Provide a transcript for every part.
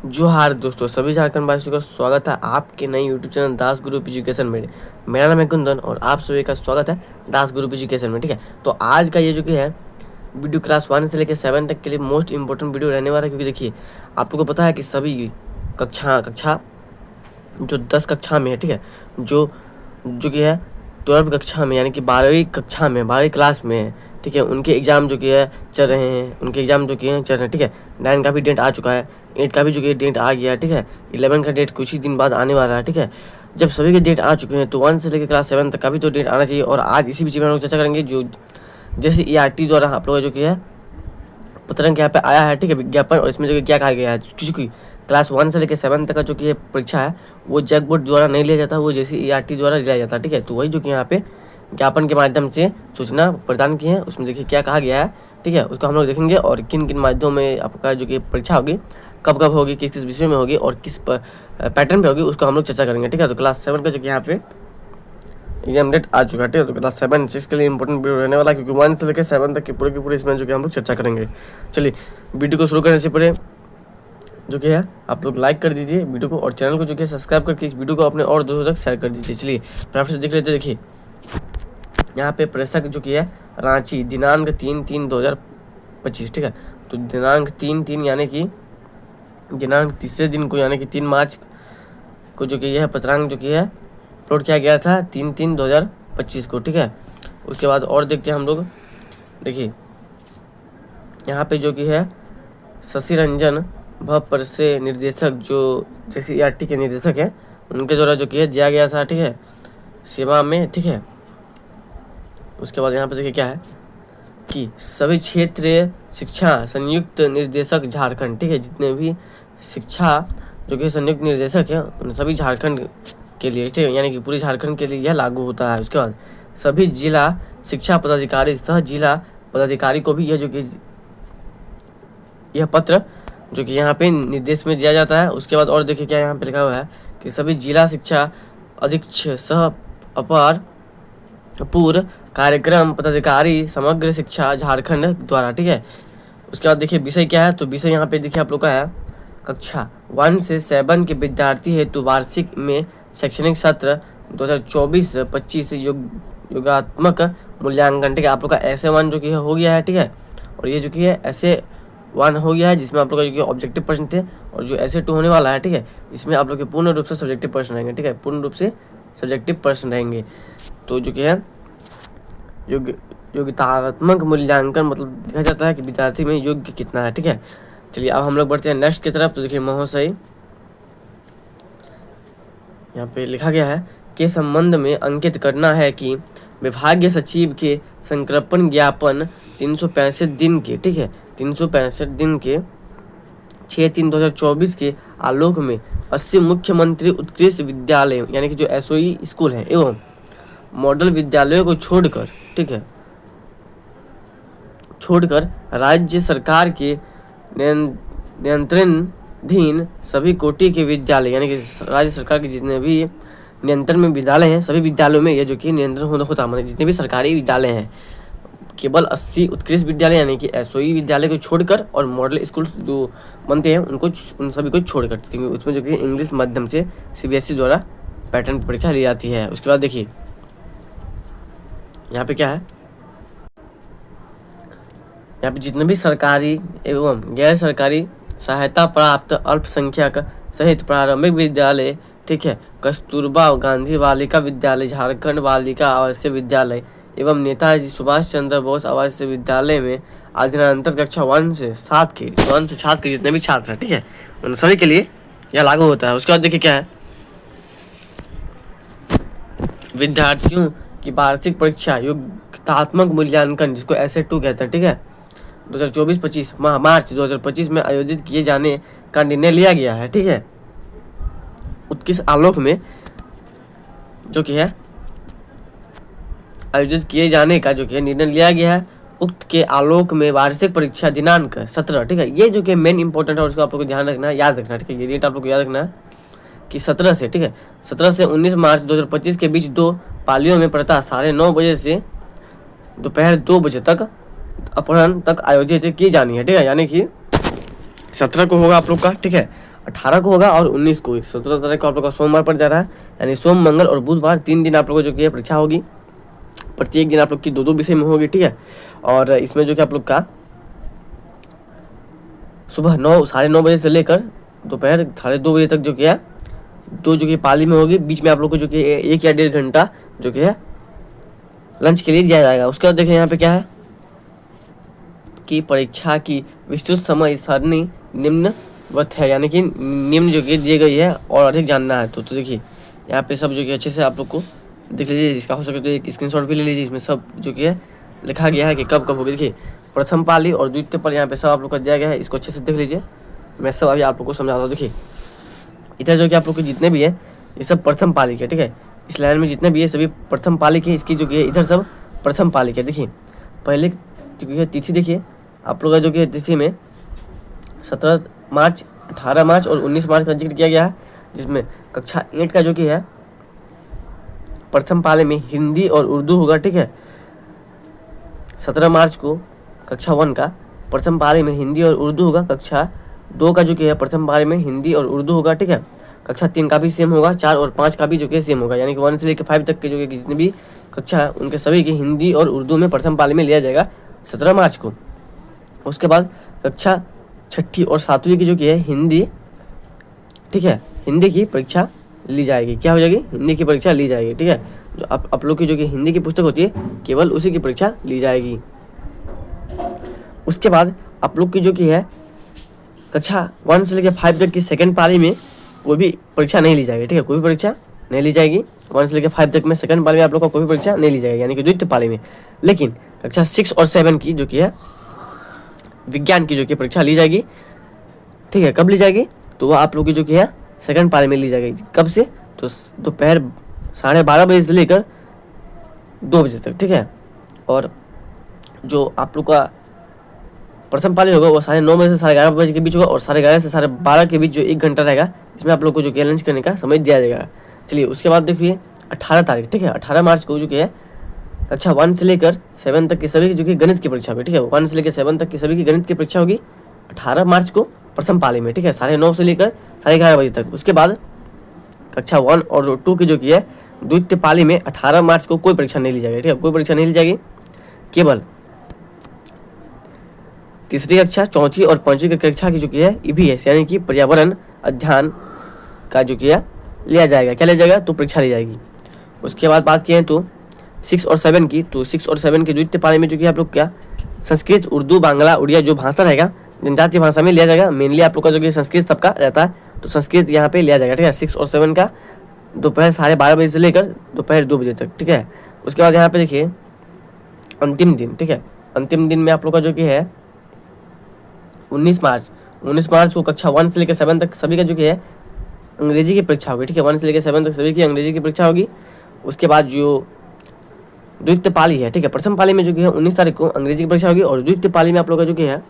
जोहार दोस्तों, सभी झारखंड वासियों का स्वागत है आपके नए यूट्यूब चैनल दास ग्रुप एजुकेशन में। मेरा नाम है कुंदन और आप सभी का स्वागत है दास ग्रुप एजुकेशन में। ठीक है, तो आज का ये जो कि है वीडियो क्लास 1 से लेकर 7 तक के लिए मोस्ट इंपॉर्टेंट वीडियो रहने वाला है, क्योंकि देखिए आप लोगों को पता है कि सभी कक्षा जो 10 कक्षा में है, ठीक है, जो जो कि है 12 कक्षा में, यानी कि 12वीं कक्षा में, 12वीं क्लास में है, ठीक है, उनके एग्ज़ाम जो कि है चल रहे हैं, उनके एग्ज़ाम जो कि हैं चल रहे हैं। ठीक है, 9 का भी डेट आ चुका है, 8 का भी जो कि डेट आ गया है। ठीक है, 11 का डेट कुछ ही दिन बाद आने वाला है। ठीक है, जब सभी के डेट आ चुके हैं तो 1 से लेकर क्लास 7 तक का भी तो डेट आना चाहिए। और आज इसी बीच में हम लोग चर्चा करेंगे जो जैसे ERT द्वारा आप लोग जो कि है पत्रंक यहाँ पे आया है, ठीक है, विज्ञापन, और इसमें जो कि क्या कहा गया है, क्योंकि क्लास 1 से लेकर 7 तक का जो कि ये परीक्षा है वो जैक बोर्ड द्वारा नहीं लिया जाता, वो जैसे ERT द्वारा लिया जाता है। ठीक है, तो वही जो कि यहाँ पे विज्ञापन के माध्यम से सूचना प्रदान की है, उसमें देखिए क्या कहा गया है। ठीक है, उसको हम लोग देखेंगे और किन किन माध्यमों में आपका जो कि परीक्षा होगी, कब कब होगी, किस किस विषय में होगी और किस पैटर्न पे होगी, उसको हम लोग चर्चा करेंगे। ठीक है, तो क्लास 7 का जो कि यहाँ पे एग्जाम डेट आ चुका है। ठीक है, तो क्लास 7 6 के लिए इंपॉर्टेंट वीडियो रहने वाला है, क्योंकि 1 से लेकर 7 तक की पूरे इसमें जो कि हम लोग चर्चा करेंगे। चलिए वीडियो को शुरू करने से पहले जो कि है आप लोग लाइक कर दीजिए वीडियो को, और चैनल को जो कि सब्सक्राइब करके इस वीडियो को अपने और दोस्तों तक शेयर कर दीजिए। चलिए फटाफट से देख लेते हैं। देखिए यहाँ पे परीक्षा जो कि है रांची, दिनांक 3/3/2025। ठीक है, तो दिनांक 3/3 यानी कि दिनांक तीसरे दिन को, यानी कि 3 मार्च को जो कि यह पत्रांक जो कि है अपलोड किया गया था 3/3/2025 को। ठीक है, उसके बाद और देखते हैं हम लोग। देखिए यहाँ पे जो कि है शशि रंजन भप्पर से निर्देशक, जो जैसे ERT के निर्देशक हैं, उनके द्वारा जो कि है दिया गया था। ठीक है, सेवा में। ठीक है, उसके बाद यहाँ पे देखिए क्या है कि सभी क्षेत्रीय शिक्षा संयुक्त निर्देशक झारखंड, ठीक है, जितने भी शिक्षा जो कि संयुक्त निर्देशक हैं उन सभी झारखंड के लिए, ठीक है, यानी कि पूरे झारखंड के लिए यह लागू होता है। उसके बाद सभी जिला शिक्षा पदाधिकारी, सह जिला पदाधिकारी को भी यह जो कि यह पत्र जो कि यहाँ पे निर्देश में दिया जाता है। उसके बाद और देखिए क्या यहाँ पे लिखा हुआ है कि सभी जिला शिक्षा अधीक्षक सह अपर पूर्व कार्यक्रम पदाधिकारी समग्र शिक्षा झारखंड द्वारा। ठीक है, उसके बाद देखिए विषय क्या है, तो विषय यहाँ पे देखिए आप लोग का है कक्षा 1 से 7 के विद्यार्थी हेतु वार्षिक में शैक्षणिक सत्र 2024-25 योगात्मक मूल्यांकन। ठीक है, आप लोग का ऐसे 1 जो कि हो गया है। ठीक है, और ये जो कि है ऐसे 1 हो गया है, जिसमें आप लोग का जो कि ऑब्जेक्टिव प्रश्न थे, और जो ऐसे 2 होने वाला है। ठीक है, इसमें आप लोग के पूर्ण रूप से सब्जेक्टिव प्रश्न रहेंगे। ठीक है, पूर्ण रूप से सब्जेक्टिव प्रश्न रहेंगे। तो जो कि है योग्यतात्मक मूल्यांकन मतलब देखा जाता है कि विद्यार्थी में योग्य कितना है। ठीक है, चलिए अब हम लोग बढ़ते हैं नेक्स्ट की तरफ। तो देखिए महाशय यहाँ पे लिखा गया है के संबंध में अंकित करना है कि विभागीय सचिव के संकल्पन ज्ञापन 365 दिन के, ठीक है, 365 दिन के 6/3/2024 के आलोक में 80 मुख्यमंत्री उत्कृष्ट विद्यालय, यानी कि जो SOE स्कूल है एवं मॉडल विद्यालयों को छोड़कर, ठीक है, छोड़कर राज्य सरकार के नियंत्रणाधीन सभी कोटि के विद्यालय, यानी कि राज्य सरकार के जितने भी नियंत्रण में विद्यालय हैं, सभी विद्यालयों में ये जो कि नियंत्रण होता है, मतलब जितने भी सरकारी विद्यालय हैं, केवल 80 उत्कृष्ट विद्यालय यानी कि SOE विद्यालय को छोड़कर, और मॉडल स्कूल जो बनते हैं उनको, उन सभी को छोड़कर, क्योंकि उसमें जो कि इंग्लिश माध्यम से CBSE द्वारा पैटर्न परीक्षा ली जाती है। उसके बाद देखिए यहाँ पे क्या है, यहाँ पे जितने भी सरकारी एवं गैर सरकारी सहायता प्राप्त अल्पसंख्यक सहित प्रारंभिक विद्यालय, ठीक है, कस्तूरबा गांधी बालिका विद्यालय, झारखंड बालिका आवासीय विद्यालय एवं नेताजी सुभाष चंद्र बोस आवासीय विद्यालय में अध्ययनांतर कक्षा 1 से 7 के जितने भी छात्र हैं, ठीक है, उन सभी के लिए यह लागू होता है। उसके बाद देखिए क्या है, विद्यार्थियों की वार्षिक परीक्षा योग्यतात्मक मूल्यांकन, जिसको SA2 कहते हैं, ठीक है, 2024-25 मार्च 2025 में आयोजित किए जाने का निर्णय लिया गया है। ठीक है, उत्कृष्ट आलोक में जो कि है आयोजित किए जाने का जो कि निर्णय लिया गया है, उक्त के आलोक में वार्षिक परीक्षा दिनांक 17, ठीक है, ये जो कि मेन इंपॉर्टेंट है, उसको आप लोग को ध्यान रखना है, याद रखना है। ठीक है, ये डेट आप लोग को याद रखना है कि 17 से, ठीक है, 17 से 19 मार्च 2025 के बीच 2 पालियों में प्रातः 9:30 बजे से दोपहर 2 बजे तक अपराह्न तक आयोजित की जानी है। ठीक है, यानी कि 17 को होगा आप लोग का, ठीक है, 18 को होगा और 19 को, 17 तारीख को आप लोग का सोमवार पड़ जा रहा है, यानी सोम मंगल और बुधवार 3 दिन आप लोगों को जो कि परीक्षा होगी। प्रत्येक दिन आप लोग की 2-2 विषय में होगी, ठीक है। और इसमें जो कि आप लोग का सुबह 9-9:30 बजे से लेकर दोपहर 2:30 बजे तक जो कि है जो कि पाली में होगी। बीच में आप लोग को जो कि 1 या 1.5 घंटा जो कि है लंच के लिए दिया जाएगा। उसके बाद देखें यहाँ पे क्या है कि परीक्षा की विस्तृत समय सारणी निम्नवत है, यानी कि निम्न जो कि दी गई है और अधिक जानना है तो देखिए यहाँ पे सब जो कि अच्छे से आप लोग को देख लीजिए। इसका हो सके तो एक स्क्रीनशॉट भी ले लीजिए, इसमें सब जो कि है लिखा गया है कि कब कब होगी। देखिए प्रथम पाली और द्वितीय पाली यहाँ पे सब आप लोग का दिया गया है, इसको अच्छे से देख लीजिए। मैं सब अभी आप लोग को समझाता हूँ। देखिए इधर जो कि आप लोग के जितने भी है ये सब प्रथम पाली के, ठीक है। इस लाइन में जितने भी है सभी प्रथम पाली के, इसकी जो कि है इधर सब प्रथम पाली के। देखिए पहले जो कि है तिथि, देखिए आप लोग का जो कि तिथि में 17 मार्च, 18 मार्च और 19 मार्च का जिक्र किया गया है, जिसमें कक्षा 8 का जो कि है प्रथम पाली में हिंदी और उर्दू होगा, ठीक है। 17 मार्च को कक्षा 1 का प्रथम पाली में हिंदी और उर्दू होगा। कक्षा 2 का जो कि है प्रथम पाली में हिंदी और उर्दू होगा, ठीक है। कक्षा 3 का भी सेम होगा, 4 और 5 का भी जो कि सेम होगा, यानी कि 1 से लेकर 5 तक के जो कि जितने भी कक्षा है उनके सभी की हिंदी और उर्दू में प्रथम पाली में लिया जाएगा 17 मार्च को। उसके बाद कक्षा 6ठी और 7वीं की जो कि है हिंदी, ठीक है, हिंदी की परीक्षा ली जाएगी। क्या हो जाएगी? हिंदी की परीक्षा ली जाएगी, ठीक है। जो आप लोग की जो कि हिंदी की पुस्तक होती है केवल उसी की परीक्षा ली जाएगी। उसके बाद आप लोग की जो कि है कक्षा 1 से लेकर 5 तक की सेकंड पाली में कोई भी परीक्षा नहीं ली जाएगी, ठीक है। कोई भी परीक्षा नहीं ली जाएगी 1 से लेकर 5 तक में। सेकंड पाली में आप लोग का कोई भी परीक्षा नहीं ली जाएगी, यानी कि द्वितीय पाली में। लेकिन कक्षा 6 और 7 की जो कि है विज्ञान की जो कि परीक्षा ली जाएगी, ठीक है। कब ली जाएगी? तो वह आप लोग की जो कि है सेकंड पाली में ली जाएगी। कब से? तो दोपहर 12:30 बजे से लेकर 2 बजे तक, ठीक है। और जो आप लोग का प्रथम पाली होगा वो 9:30 बजे से 11:30 बजे के बीच होगा, और 11:30 से 12:30 के बीच जो 1 घंटा रहेगा इसमें आप लोग को जो कि लंच करने का समय दिया जाएगा। चलिए उसके बाद देखिए 18 तारीख, ठीक है। 18 मार्च को जो कि है कक्षा 1 से लेकर 7 तक की सभी की जो कि गणित की परीक्षा होगी, ठीक है। 1 से लेकर 7 तक की सभी की गणित की परीक्षा होगी 18 मार्च को प्रथम पाली में, ठीक है, 9:30 से लेकर 11:30 बजे तक। उसके बाद कक्षा 1 और 2 की जो कि है द्वितीय पाली में 18 मार्च को कोई परीक्षा नहीं ली जाएगी, ठीक है। कोई परीक्षा नहीं ली जाएगी, केवल तीसरी कक्षा, चौथी और 5वीं कक्षा की जो कि है EVS यानी कि पर्यावरण अध्ययन का जो कि है लिया जाएगा। क्या लिया जाएगा? तो परीक्षा ली जाएगी। उसके बाद बात की है तो 6 और 7 की, तो 6 और 7 की द्वितीय पाली में जो कि आप लोग क्या संस्कृत, उर्दू, बांग्ला, उड़िया जो भाषा रहेगा जनजातीय भाषा में लिया जाएगा। मेनली आप लोग का जो कि संस्कृत सबका रहता है, तो संस्कृत यहाँ पे लिया जाएगा, ठीक है। 6 और 7 का दोपहर 12:30 बजे से लेकर दोपहर 2 बजे तक, ठीक है। उसके बाद यहाँ पे देखिए अंतिम दिन, ठीक है। अंतिम दिन में आप लोग का जो कि है 19 मार्च को कक्षा 1 से लेकर 7 तक सभी का जो कि है अंग्रेजी की परीक्षा होगी, ठीक है। 1 से लेकर 7 तक सभी की अंग्रेजी की परीक्षा होगी। उसके बाद जो द्वितीय पाली है, ठीक है, प्रथम पाली में जो कि है 19 तारीख को अंग्रेजी की परीक्षा होगी, और द्वितीय पाली में आप लोग का जो कि है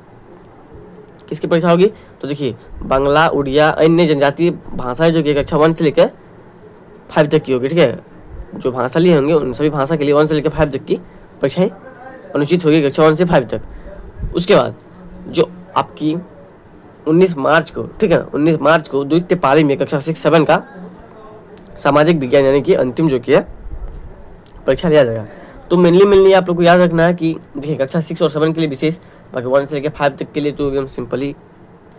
किसकी परीक्षा होगी? तो देखिए बांग्ला, उड़िया, अन्य जनजातीय भाषाएं जो कि कक्षा 1 से लेकर 5 तक की होगी, ठीक है। जो भाषा लिए होंगे उन सभी भाषा के लिए 1 से लेकर 5 तक की परीक्षाएं अनुचित होगी कक्षा 1 से 5 तक। उसके बाद जो आपकी 19 मार्च को, ठीक है, 19 मार्च को द्वितीय पाली में कक्षा 6-7 का सामाजिक विज्ञान यानी कि अंतिम जो कि है परीक्षा लिया जाएगा। तो मेनली आप लोग को याद रखना है कि देखिए कक्षा 6 और 7 के लिए विशेष, बाकी 1 से लेकर 5 तक के लिए तो एकदम सिंपल ही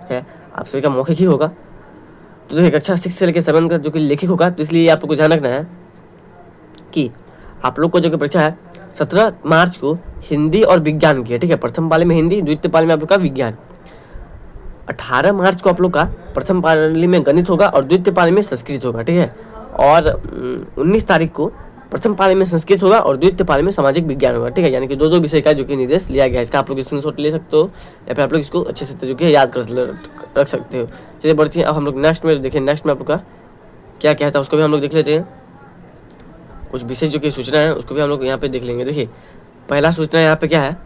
है, आप सभी का मौखिक ही होगा। तो देखिए कक्षा 6 से लेकर 7 का जो कि लेखिक होगा, तो इसलिए आप लोग को ध्यान रखना है कि आप लोग को जो कि परीक्षा है 17 मार्च को हिंदी और विज्ञान की है, ठीक है। प्रथम पाली में हिंदी, द्वितीय पाली में आप लोग का विज्ञान। 18 मार्च को आप लोग का प्रथम पाली में गणित होगा और द्वितीय पाली में संस्कृत होगा, ठीक है। और 19 तारीख को प्रथम पाली में संस्कृत होगा और द्वितीय पाली में सामाजिक विज्ञान होगा, ठीक है। यानी कि 2-2 विषय का जो कि निर्देश लिया गया है। इसका आप लोग स्क्रीनशॉट ले सकते हो या फिर आप लोग इसको अच्छे से जो कि याद कर रख सकते हो। चलिए बढ़ते हैं अब हम लोग नेक्स्ट में देखें, नेक्स्ट में आप लोग का क्या क्या था उसको भी हम लोग देख लेते हैं। कुछ विशेष जो कि सूचना है उसको भी हम लोग यहाँ पे देख लेंगे। देखिए पहला सूचना यहाँ पे क्या है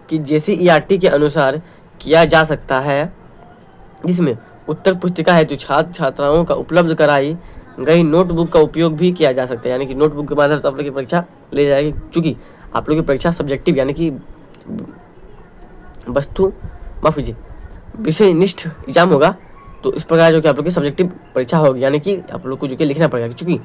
कि JCERT के अनुसार किया जा सकता है, जिसमें उत्तर पुस्तिका हेतु छात्र छात्राओं का उपलब्ध कराई गई नोटबुक का उपयोग भी किया जा सकता है। यानी कि नोटबुक के माध्यम से आप लोग की परीक्षा ले जाएगी, चूँकि आप लोग की परीक्षा सब्जेक्टिव यानी कि विषय निष्ठ एग्जाम होगा, तो इस प्रकार जो कि आप लोग की सब्जेक्टिव परीक्षा होगी, यानी कि आप लोग को जो कि लिखना पड़ेगा, क्योंकि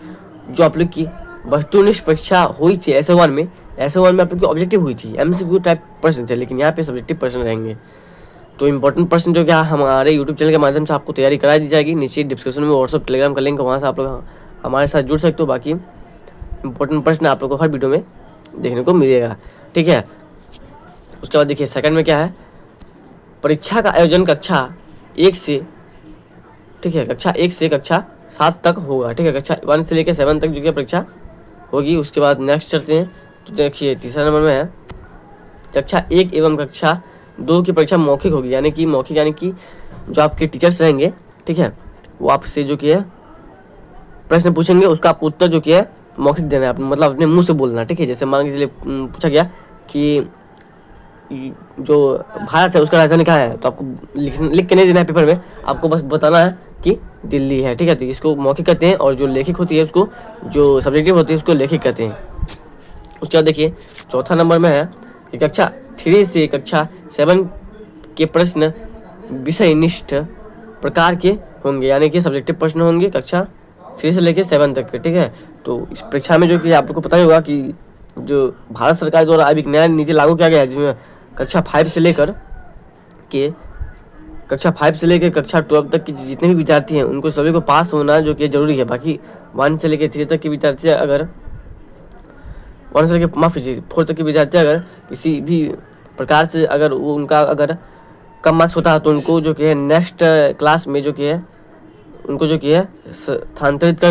जो आप लोग की वस्तुनिष्ठ परीक्षा हुई थी S1 में, S1 में आप लोग की ऑब्जेक्टिव हुई थी, MCQ टाइप प्रश्न थे, लेकिन यहाँ पे सब्जेक्टिव प्रश्न रहेंगे। तो इंपॉर्टेंट प्रश्न जो क्या हमारे यूट्यूब चैनल के माध्यम से आपको तैयारी करा दी जाएगी। नीचे डिस्क्रिप्शन में व्हाट्सअप टेलीग्राम का लिंक है, वहाँ से आप लोग हमारे साथ जुड़ सकते हो। बाकी इंपॉर्टेंट प्रश्न आप लोग को हर वीडियो में देखने को मिलेगा, ठीक है। उसके बाद देखिए सेकंड में क्या है, परीक्षा का आयोजन कक्षा 1 से, ठीक है, कक्षा 1 से कक्षा 7 तक होगा, ठीक है। कक्षा 1 से लेकर 7 तक जो कि परीक्षा होगी। उसके बाद नेक्स्ट चलते हैं, तो देखिए तीसरा नंबर में है, कक्षा 1 एवं कक्षा 2 की परीक्षा मौखिक होगी, यानी कि मौखिक यानी कि जो आपके टीचर्स रहेंगे, ठीक है, वो आपसे जो कि है प्रश्न पूछेंगे, उसका आपको उत्तर जो कि है मौखिक देना है, मतलब अपने मुंह से बोलना, ठीक है। जैसे मान के चलिए पूछा गया कि जो भारत है उसका राजधानी कहाँ है, तो आपको लिख के नहीं देना है पेपर में, आपको बस बताना है कि दिल्ली है, ठीक है। तो इसको मौखिक कहते हैं, और जो लेखिक होती है उसको, जो सब्जेक्टिव होती है उसको लेखिक कहते हैं। उसके बाद देखिए चौथा नंबर में है कि कक्षा 3 से कक्षा 7 के प्रश्न विषयनिष्ठ प्रकार के होंगे, यानी कि सब्जेक्टिव प्रश्न होंगे कक्षा 3 से लेकर 7 तक के, ठीक है। तो इस परीक्षा में जो कि आप लोग को पता ही होगा कि जो भारत सरकार द्वारा अभी एक नया नीति लागू किया गया है, जिसमें कक्षा 5 से लेकर कक्षा 12 तक के जितने भी विद्यार्थी हैं उनको सभी को पास होना जो कि जरूरी है। बाकी 1 से लेकर 3 तक के विद्यार्थी अगर 1 से लेकर माफ कीजिए 4 तक के विद्यार्थी अगर किसी भी प्रकार से अगर वो उनका अगर कम मार्क्स होता है तो उनको जो कि है नेक्स्ट क्लास में जो कि है उनको जो कि है स्थानांतरित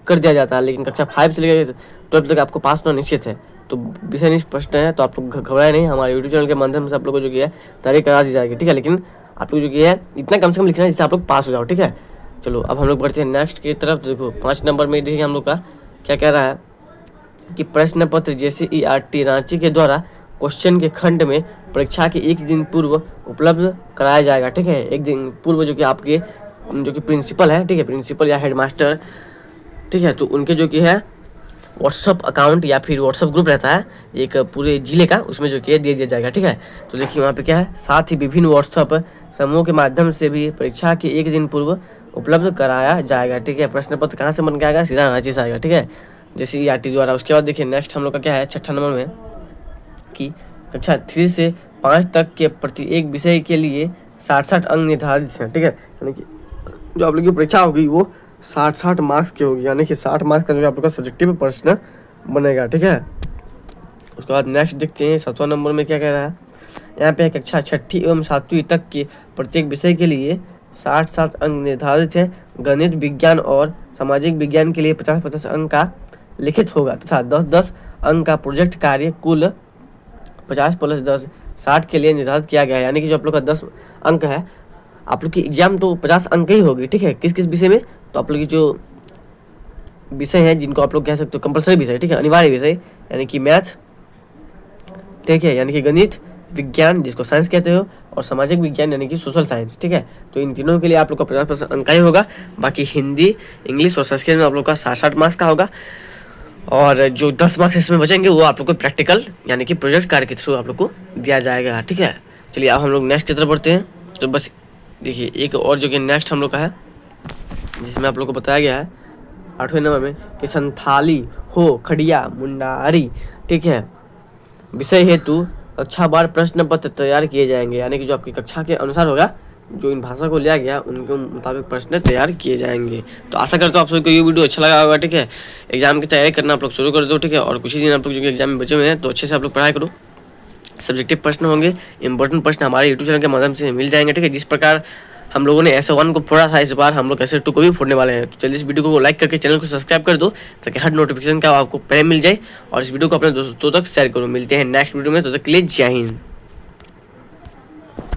कर दिया जाता है। लेकिन कक्षा 5 से लेकर 12 तक आपको पास होना निश्चित है। तो विषय निष्ठ प्रश्न है, तो आप लोग घबराए नहीं, हमारे यूट्यूब चैनल के माध्यम से आप लोग को जो कि है तैयारी करा दी जाएगी, ठीक है। लेकिन आप लोग जो कि है इतना कम से कम लिखना है जिससे आप लोग पास हो जाओ, ठीक है। चलो अब हम लोग बढ़ते हैं नेक्स्ट की तरफ। देखो 5 नंबर में देखिए हम लोग का क्या कह रहा है कि प्रश्न पत्र जैसे ERT रांची के द्वारा क्वेश्चन के खंड में परीक्षा के 1 दिन पूर्व उपलब्ध कराया जाएगा, ठीक है। 1 दिन पूर्व जो कि आपके जो कि प्रिंसिपल है, ठीक है, प्रिंसिपल या हेडमास्टर, ठीक है, तो उनके जो कि है व्हाट्सअप अकाउंट या फिर व्हाट्सअप ग्रुप रहता है एक पूरे जिले का, उसमें जो कि दे दिया जाएगा, ठीक है। तो देखिए वहाँ पे क्या है, साथ ही विभिन्न व्हाट्सअप समूह के माध्यम से भी परीक्षा के 1 दिन पूर्व उपलब्ध कराया जाएगा, ठीक है। प्रश्न पत्र कहाँ से बन के आएगा, सीधा रांची से आएगा, ठीक है, जैसे ERT द्वारा। उसके बाद देखिए नेक्स्ट हम लोग का क्या है, 6ठा नंबर में कि कक्षा 3 से 5 तक के प्रत्येक विषय के लिए 60 अंक निर्धारित हैं, ठीक है। यानी कि जो आप लोग की परीक्षा होगी वो 60 मार्क्स की होगी, यानी कि 60 मार्क्स का जो आप लोग का सब्जेक्टिव प्रश्न बनेगा, ठीक है। उसके बाद नेक्स्ट देखते हैं 7वां नंबर में क्या कह रहा है। यहाँ पे कक्षा 6ठी एवं 7वीं तक के प्रत्येक विषय के लिए 60 अंक निर्धारित हैं। गणित, विज्ञान और सामाजिक विज्ञान के लिए 50 अंक का लिखित होगा तथा 10 अंक का प्रोजेक्ट कार्य, कुल 50 + 10 60 के लिए निर्धारित किया गया है। यानी कि जो आप लोग का 10 अंक है, आप लोग की एग्जाम तो 50 अंक ही होगी, ठीक है। किस किस विषय में, तो आप लोग की जो विषय हैं जिनको आप लोग कह सकते हो कंपल्सरी विषय, ठीक है, अनिवार्य विषय, यानी कि मैथ, ठीक है, यानी कि गणित, विज्ञान जिसको साइंस कहते हो, और सामाजिक विज्ञान यानी कि सोशल साइंस, ठीक है। तो इन तीनों के लिए आप लोग का 50% अंक ही होगा। बाकी हिंदी, इंग्लिश और संस्कृत में आप लोग का 60 मार्क्स का होगा, और जो 10 मार्क्स इसमें बचेंगे वो आप लोग को प्रैक्टिकल यानी कि प्रोजेक्ट कार्य के थ्रू आप लोग को दिया जाएगा, ठीक है। चलिए अब हम लोग नेक्स्ट की तरफ बढ़ते हैं। तो बस देखिए एक और जो कि नेक्स्ट हम लोग का है, जिसमें आप लोग को बताया गया है 8वें नंबर में कि संथाली हो खड़िया मुंडारी, ठीक है, विषय हेतु कक्षा बार प्रश्न पत्र तैयार किए जाएंगे। यानी कि जो आपकी कक्षा के अनुसार होगा, जो इन भाषा को लिया गया उनके मुताबिक प्रश्न तैयार किए जाएंगे। तो आशा करता हूँ आप सबको ये वीडियो अच्छा लगा होगा, ठीक है। एग्जाम की तैयारी करना आप लोग शुरू कर दो, ठीक है। और कुछ ही दिन आप लोग जो कि एग्जाम में बचे हुए हैं तो अच्छे से आप लोग पढ़ाई करो। सब्जेक्टिव प्रश्न होंगे, इंपॉर्टेंट प्रश्न हमारे यूट्यूब चैनल के माध्यम से मिल जाएंगे, ठीक है। जिस प्रकार हम लोगों ने S1 को फोड़ा था, इस बार हम लोग S2 को भी फोड़ने वाले हैं। तो चलिए इस वीडियो को लाइक करके चैनल को सब्सक्राइब कर दो, ताकि हर नोटिफिकेशन का आपको पहले मिल जाए, और इस वीडियो को अपने दोस्तों तक शेयर करो। मिलते हैं नेक्स्ट वीडियो में, तो तक के लिए जय हिंद।